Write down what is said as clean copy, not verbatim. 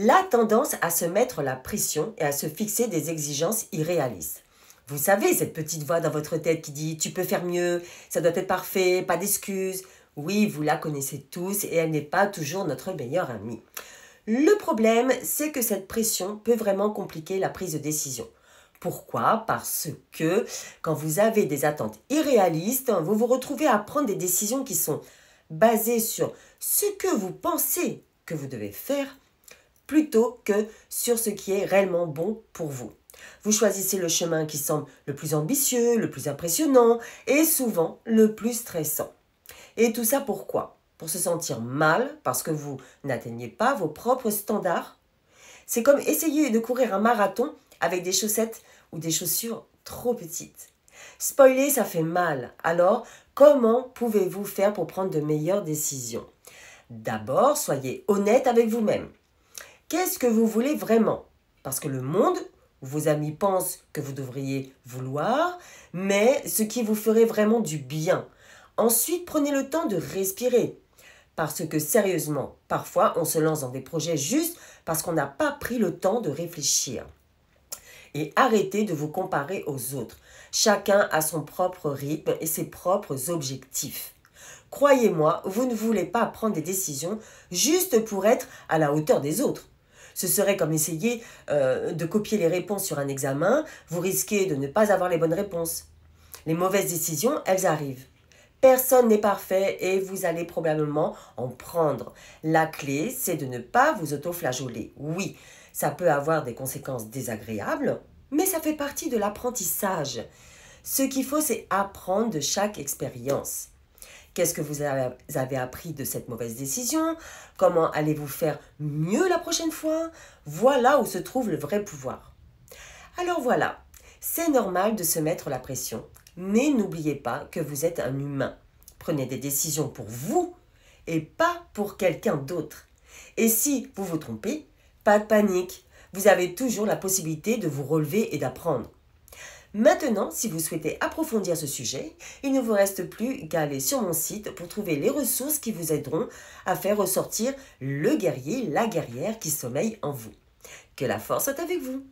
La tendance à se mettre la pression et à se fixer des exigences irréalistes. Vous savez, cette petite voix dans votre tête qui dit « tu peux faire mieux, ça doit être parfait, pas d'excuses ». Oui, vous la connaissez tous et elle n'est pas toujours notre meilleure amie. Le problème, c'est que cette pression peut vraiment compliquer la prise de décision. Pourquoi? Parce que quand vous avez des attentes irréalistes, vous vous retrouvez à prendre des décisions qui sont basées sur ce que vous pensez que vous devez faire plutôt que sur ce qui est réellement bon pour vous. Vous choisissez le chemin qui semble le plus ambitieux, le plus impressionnant et souvent le plus stressant. Et tout ça pourquoi? Pour se sentir mal parce que vous n'atteignez pas vos propres standards. C'est comme essayer de courir un marathon avec des chaussettes ou des chaussures trop petites. Spoiler, ça fait mal. Alors, comment pouvez-vous faire pour prendre de meilleures décisions? D'abord, soyez honnête avec vous-même. Qu'est-ce que vous voulez vraiment? Parce que le monde, vos amis pensent que vous devriez vouloir, mais ce qui vous ferait vraiment du bien. Ensuite, prenez le temps de respirer. Parce que sérieusement, parfois, on se lance dans des projets juste parce qu'on n'a pas pris le temps de réfléchir. Et arrêtez de vous comparer aux autres. Chacun a son propre rythme et ses propres objectifs. Croyez-moi, vous ne voulez pas prendre des décisions juste pour être à la hauteur des autres. Ce serait comme essayer de copier les réponses sur un examen. Vous risquez de ne pas avoir les bonnes réponses. Les mauvaises décisions, elles arrivent. Personne n'est parfait et vous allez probablement en prendre. La clé, c'est de ne pas vous auto-flageoler. Oui, ça peut avoir des conséquences désagréables, mais ça fait partie de l'apprentissage. Ce qu'il faut, c'est apprendre de chaque expérience. Qu'est-ce que vous avez appris de cette mauvaise décision? Comment allez-vous faire mieux la prochaine fois? Voilà où se trouve le vrai pouvoir. Alors voilà, c'est normal de se mettre la pression, mais n'oubliez pas que vous êtes un humain. Prenez des décisions pour vous et pas pour quelqu'un d'autre. Et si vous vous trompez, pas de panique, vous avez toujours la possibilité de vous relever et d'apprendre. Maintenant, si vous souhaitez approfondir ce sujet, il ne vous reste plus qu'à aller sur mon site pour trouver les ressources qui vous aideront à faire ressortir le guerrier, la guerrière qui sommeille en vous. Que la force soit avec vous!